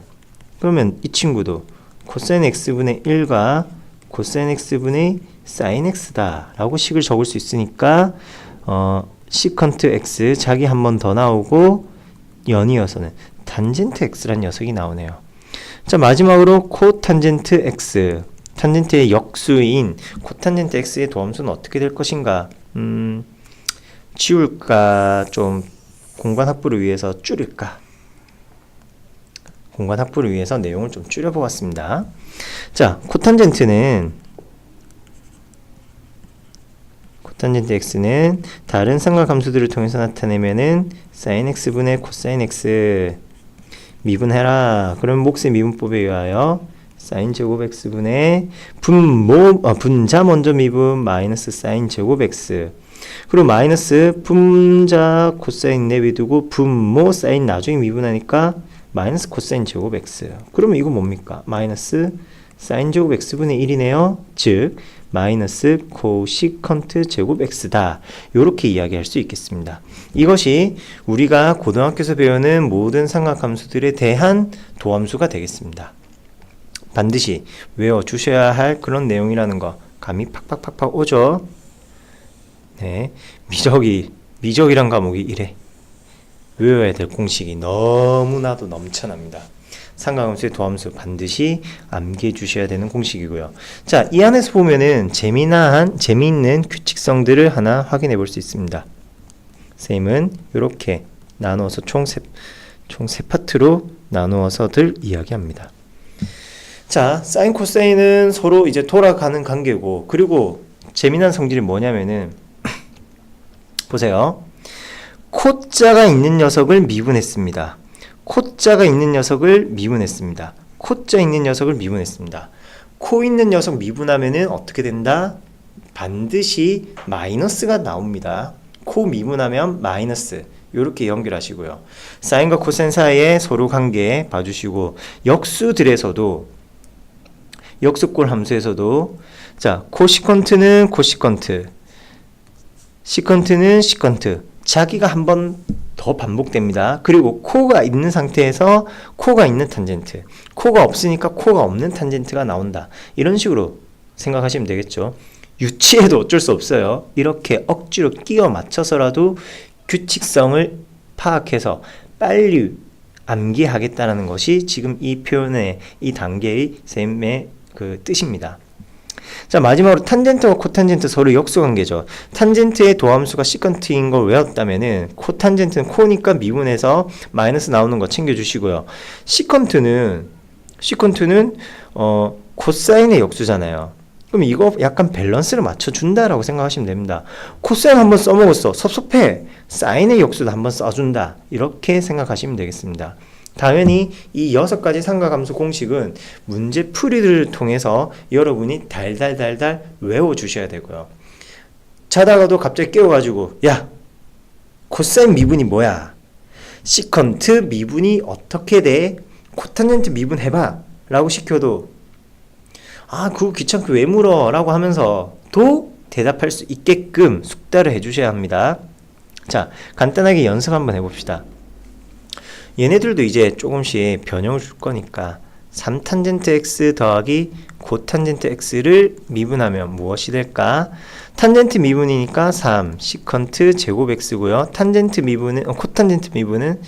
S1: 그러면 이 친구도 코사인 x분의 1과 코사인 x분의 사인 x다 라고 식을 적을 수 있으니까 시컨트 x 자기 한 번 더 나오고 연이어서는 탄젠트 x란 녀석이 나오네요. 자, 마지막으로 코탄젠트 x 탄젠트의 역수인 코탄젠트 x의 도함수는 어떻게 될 것인가? 지울까? 좀 공간 확보를 위해서 줄일까? 공간 확보를 위해서 내용을 좀 줄여보았습니다. 자, 코탄젠트 x는 다른 삼각함수들을 통해서 나타내면은 sin x분의 코사인 x 미분해라. 그럼 몫의 미분법에 의하여 sin 제곱 x분의 분자 먼저 미분 마이너스 sin 제곱 x 그리고 마이너스 분자 코사인 내비두고 분모 사인 나중에 미분하니까 마이너스 코사인 제곱 x. 그러면 이거 뭡니까? 마이너스 sin 제곱 x분의 1이네요. 즉 마이너스 코시컨트 제곱 x다. 이렇게 이야기할 수 있겠습니다. 이것이 우리가 고등학교에서 배우는 모든 삼각함수들에 대한 도함수가 되겠습니다. 반드시 외워주셔야 할 그런 내용이라는 거 감이 팍팍팍팍 오죠. 네, 미적이란 과목이 이래. 외워야 될 공식이 너무나도 넘쳐납니다. 삼각함수의 도함수 반드시 암기해 주셔야 되는 공식이고요. 자, 이 안에서 보면은 재미있는 규칙성들을 하나 확인해 볼 수 있습니다. 선생님은 이렇게 나누어서 총 세 파트로 나누어서들 이야기합니다. 자, 사인 코사인은 서로 이제 돌아가는 관계고, 그리고 재미난 성질이 뭐냐면은 보세요. 코자가 있는 녀석을 미분했습니다. 코자가 있는 녀석을 미분했습니다. 코자 있는 녀석을 미분했습니다. 코 있는 녀석 미분하면은 어떻게 된다? 반드시 마이너스가 나옵니다. 코 미분하면 마이너스. 이렇게 연결하시고요. 사인과 코사인 사이의 서로 관계 봐주시고, 역수들에서도, 역수꼴 함수에서도, 자, 코시컨트는 코시컨트, 시컨트는 시컨트, 자기가 한 번 더 반복됩니다. 그리고 코가 있는 상태에서 코가 있는 탄젠트, 코가 없으니까 코가 없는 탄젠트가 나온다. 이런 식으로 생각하시면 되겠죠. 유치해도 어쩔 수 없어요. 이렇게 억지로 끼워 맞춰서라도 규칙성을 파악해서 빨리 암기하겠다는 것이 지금 이 표현의 이 단계의 셈의 그 뜻입니다. 자, 마지막으로 탄젠트와 코탄젠트 서로 역수관계죠. 탄젠트의 도함수가 시컨트인 걸 외웠다면은 코탄젠트는 코니까 미분해서 마이너스 나오는 거 챙겨주시고요. 시컨트는 코사인의 역수잖아요. 그럼 이거 약간 밸런스를 맞춰준다라고 생각하시면 됩니다. 코사인 한번 써먹었어. 섭섭해. 사인의 역수도 한번 써준다. 이렇게 생각하시면 되겠습니다. 당연히 이 6가지 삼각함수 공식은 문제 풀이를 통해서 여러분이 달달달달 외워주셔야 되고요. 자다가도 갑자기 깨워가지고 야! 코사인 미분이 뭐야? 시컨트 미분이 어떻게 돼? 코탄젠트 미분 해봐! 라고 시켜도 아, 그거 귀찮게 왜 물어? 라고 하면서 또 대답할 수 있게끔 숙달을 해주셔야 합니다. 자, 간단하게 연습 한번 해봅시다. 얘네들도 이제 조금씩 변형을 줄 거니까 3탄젠트 x 더하기 코탄젠트 x를 미분하면 무엇이 될까? 탄젠트 미분이니까 3 시컨트 제곱 x고요. 탄젠트 미분은 코탄젠트 미분은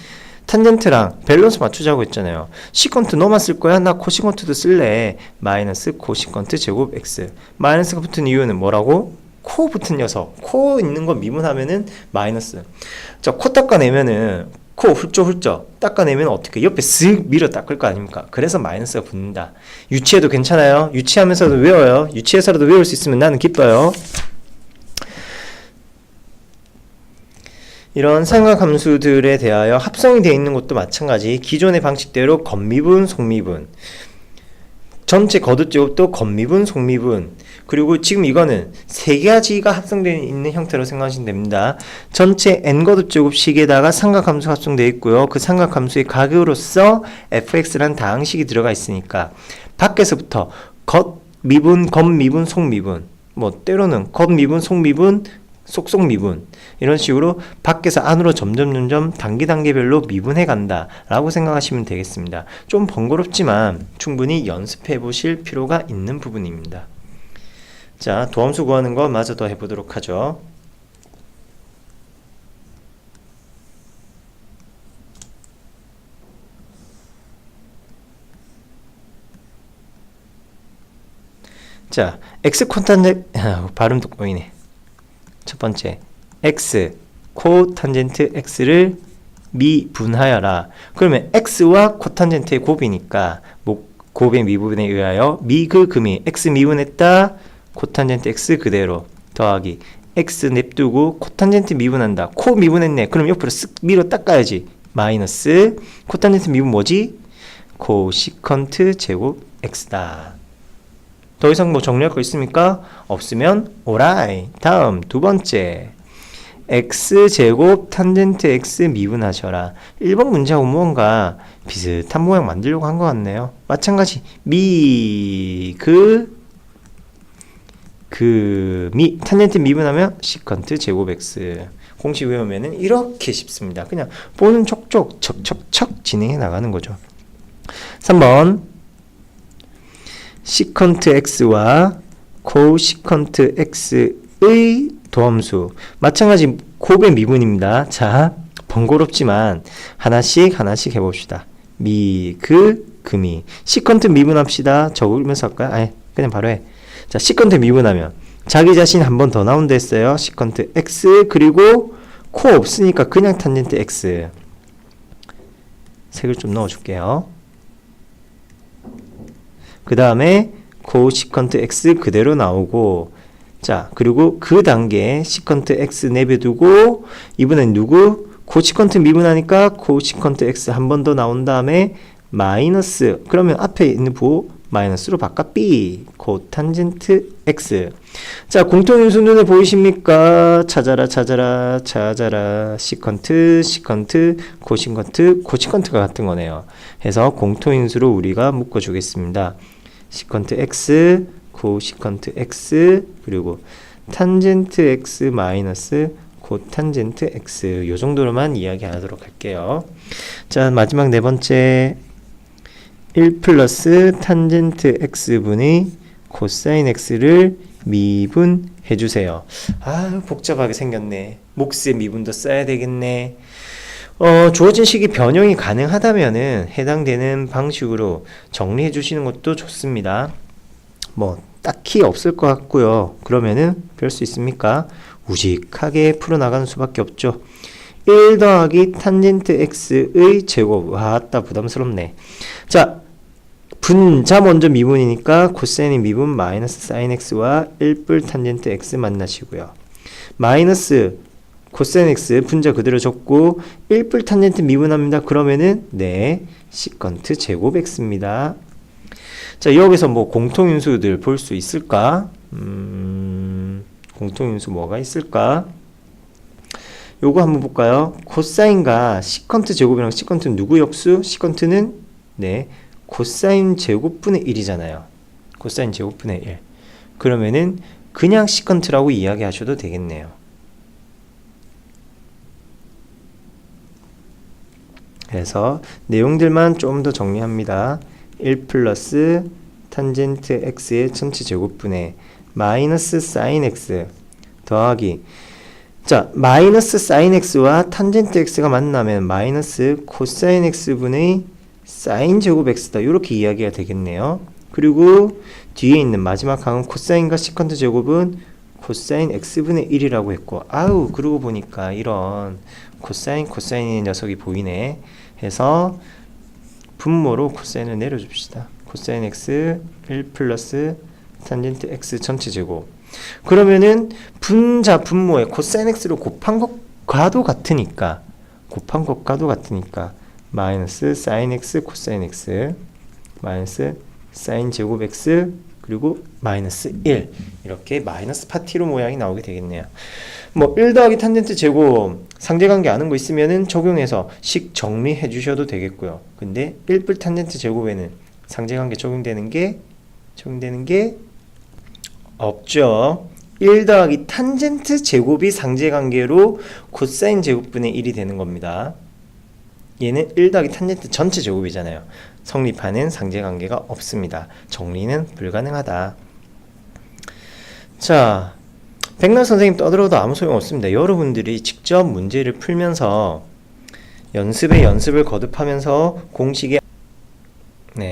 S1: 탄젠트랑 밸런스 맞추자고 했잖아요. 시컨트 너만 쓸 거야? 나 코시컨트도 쓸래. 마이너스 코시컨트 제곱 x. 마이너스가 붙은 이유는 뭐라고? 코 붙은 녀석. 코 있는 거 미분하면은 마이너스. 자, 코 닦아내면은 코 훌쩍훌쩍 닦아내면 어떻게 옆에 쓱 밀어 닦을 거 아닙니까? 그래서 마이너스가 붙는다. 유치해도 괜찮아요. 유치하면서도 외워요. 유치해서라도 외울 수 있으면 나는 기뻐요. 이런 삼각함수들에 대하여 합성이 되어 있는 것도 마찬가지. 기존의 방식대로 겉미분, 속미분, 전체 거듭제곱도 겉미분, 속미분, 그리고 지금 이거는 세 가지가 합성되어 있는 형태로 생각하시면 됩니다. 전체 n거듭제곱식에다가 삼각함수가 합성되어 있고요. 그 삼각함수의 가격으로서 fx라는 다항식이 들어가 있으니까 밖에서부터 겉미분, 겉미분, 속미분, 뭐 때로는 겉미분, 속미분, 속속미분, 이런 식으로 밖에서 안으로 점점 단계별로 미분해 간다 라고 생각하시면 되겠습니다. 좀 번거롭지만 충분히 연습해 보실 필요가 있는 부분입니다. 자, 도함수 구하는 거 마저 더 해보도록 하죠. 자, x 코탄젠트 발음도 꼬이네. 첫 번째, x 코탄젠트 x를 미분하여라. 그러면 x와 코탄젠트의 곱이니까 곱의 미분에 의하여 미그금이 x 미분했다. 코탄젠트 x 그대로 더하기 x 냅두고 코탄젠트 미분한다. 코 미분했네. 그럼 옆으로 쓱 밀어 닦아야지. 마이너스 코탄젠트 미분 뭐지? 코시컨트 제곱 x다. 더 이상 뭐 정리할 거 있습니까? 없으면 오라이. 다음 두 번째, x제곱 탄젠트 x 미분하셔라. 1번 문제하고 무언가 비슷한 모양 만들려고 한 것 같네요. 마찬가지 미 탄젠트 미분하면 시컨트 제곱 x. 공식 외우면은 이렇게 쉽습니다. 그냥 보는 척척 척척척 진행해 나가는 거죠. 3번 시컨트 x와 코시컨트 x의 도함수. 마찬가지 곱의 미분입니다. 자, 번거롭지만 하나씩 해봅시다. 금이 시컨트 미분합시다. 적으면서 할까요? 아니, 그냥 바로 해. 자, 시컨트 미분하면 자기 자신 한 번 더 나온다 했어요. 시컨트 x 그리고 코 없으니까 그냥 탄젠트 x. 색을 좀 넣어줄게요. 그 다음에 코시컨트 x 그대로 나오고, 자, 그리고 그 단계에 시컨트 x 내비두고 이번엔 누구? 코시컨트 미분하니까 코시컨트 x 한 번 더 나온 다음에 마이너스. 그러면 앞에 있는 마이너스로 바꿔 B 코탄젠트 X. 자, 공통인수 눈에 보이십니까? 찾아라 시컨트 코시컨트가 같은 거네요. 해서 공통인수로 우리가 묶어주겠습니다. 시컨트 X 코시컨트 X 그리고 탄젠트 X 마이너스 코탄젠트 X 요 정도로만 이야기하도록 할게요. 자, 마지막 네 번째 1 플러스 탄젠트 X분의 코사인 X를 미분해 주세요. 아, 복잡하게 생겼네. 몫의 미분도 써야 되겠네. 주어진 식이 변형이 가능하다면은 해당되는 방식으로 정리해 주시는 것도 좋습니다. 뭐 딱히 없을 것 같고요. 그러면은 별 수 있습니까? 우직하게 풀어나가는 수밖에 없죠. 1 더하기 탄젠트 X의 제곱. 왔다 부담스럽네. 자, 분자 먼저 미분이니까 코사인의 미분 마이너스 사인 X와 1뿔 탄젠트 X 만나시고요. 마이너스 코사인 X 분자 그대로 적고 1뿔 탄젠트 미분합니다. 그러면은 네, 시컨트 제곱 X입니다. 자, 여기서 뭐 공통인수들 볼 수 있을까? 공통인수 뭐가 있을까? 요거 한번 볼까요? 코사인과 시컨트 제곱이랑 시컨트는 누구 역수? 시컨트는 네, 코사인 제곱분의 1이잖아요. 코사인 제곱분의 1. 그러면은 그냥 시컨트라고 이야기하셔도 되겠네요. 그래서 내용들만 좀 더 정리합니다. 1 플러스 탄젠트 X의 전체 제곱분의 마이너스 사인 X 더하기 자, 마이너스 사인 X와 탄젠트 X가 만나면 마이너스 코사인 X분의 사인 제곱 X다. 이렇게 이야기가 되겠네요. 그리고 뒤에 있는 마지막 항은 코사인과 시컨트 제곱은 코사인 X분의 1이라고 했고 아우 그러고 보니까 이런 코사인의 녀석이 보이네 해서 분모로 코사인을 내려줍시다. 코사인 X 1 플러스 탄젠트 X 전체 제곱. 그러면은 분모에 코사인 X로 곱한 것과도 같으니까 마이너스 사인 X 코사인 X 마이너스 사인 제곱 X 그리고 마이너스 1 이렇게 마이너스 파티로 모양이 나오게 되겠네요. 뭐 1 더하기 탄젠트 제곱 상대관계 아는 거 있으면은 적용해서 식 정리해 주셔도 되겠고요. 근데 1뿔 탄젠트 제곱에는 상대관계 적용되는 게 없죠. 1 더하기 탄젠트 제곱이 상대관계로 코사인 제곱분의 1이 되는 겁니다. 얘는 1 더하기 탄젠트 전체 제곱이잖아요. 성립하는 상대관계가 없습니다. 정리는 불가능하다. 자, 백날 선생님 떠들어도 아무 소용 없습니다. 여러분들이 직접 문제를 풀면서 연습을 거듭하면서 공식에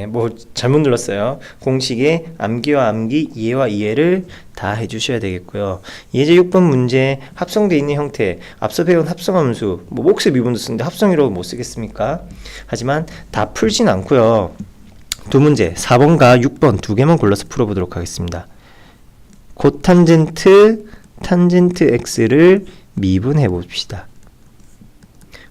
S1: 뭐 잘못 눌렀어요. 공식에 암기와 암기, 이해와 이해를 다 해주셔야 되겠고요. 예제 6번 문제 합성되어 있는 형태, 앞서 배운 합성함수, 뭐 몫의 미분도 쓰는데 합성이라고 못 쓰겠습니까? 하지만 다 풀진 않고요. 두 문제, 4번과 6번 두 개만 골라서 풀어보도록 하겠습니다. 코탄젠트, 탄젠트 X를 미분해 봅시다.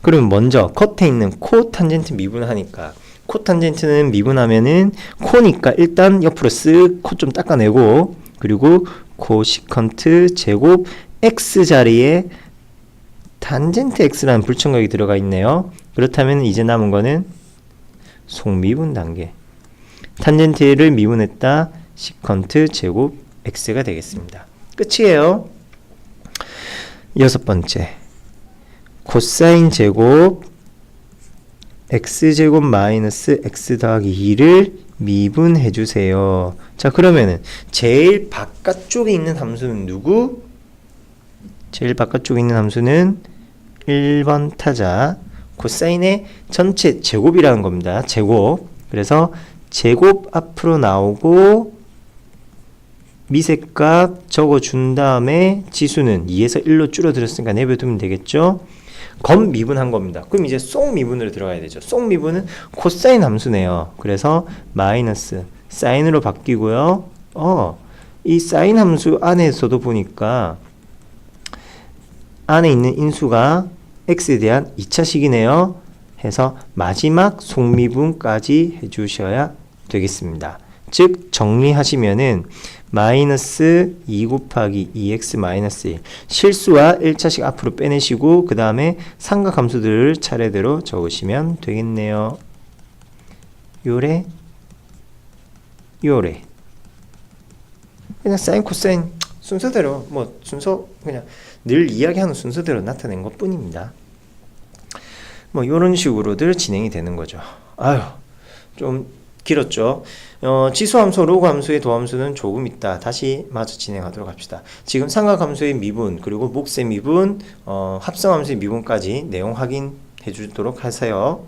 S1: 그러면 먼저 겉에 있는 코탄젠트 미분하니까 코탄젠트는 미분하면은 코니까 일단 옆으로 쓱 코 좀 닦아내고 그리고 코시컨트 제곱 X 자리에 탄젠트 X라는 불청각이 들어가 있네요. 그렇다면 이제 남은 거는 속미분 단계. 탄젠트를 미분했다. 시컨트 제곱 X가 되겠습니다. 끝이에요. 여섯 번째. 코사인 제곱 x제곱 마이너스 x 더하기 2를 미분해 주세요. 자, 그러면은 제일 바깥쪽에 있는 함수는 누구? 제일 바깥쪽에 있는 함수는 1번 타자 코사인의 전체 제곱이라는 겁니다. 제곱. 그래서 제곱 앞으로 나오고 미세값 적어준 다음에 지수는 2에서 1로 줄어들었으니까 내버려두면 되겠죠. 겉 미분한 겁니다. 그럼 이제 속 미분으로 들어가야 되죠. 속 미분은 코사인 함수네요. 그래서 마이너스 사인으로 바뀌고요. 이 사인 함수 안에서도 보니까 안에 있는 인수가 x에 대한 2차식이네요. 해서 마지막 속미분까지 해주셔야 되겠습니다. 즉 정리하시면은 마이너스 2 곱하기 2x 마이너스 1 실수와 1차식 앞으로 빼내시고 그 다음에 삼각함수들을 차례대로 적으시면 되겠네요. 요래 요래 그냥 사인 코사인 순서대로 뭐 순서 그냥 늘 이야기하는 순서대로 나타낸 것 뿐입니다. 뭐 요런 식으로들 진행이 되는 거죠. 아유 좀 길었죠. 지수함수, 로그함수의 도함수는 조금 있다. 다시 마저 진행하도록 합시다. 지금 삼각함수의 미분, 그리고 몫의 미분, 합성함수의 미분까지 내용 확인해 주도록 하세요.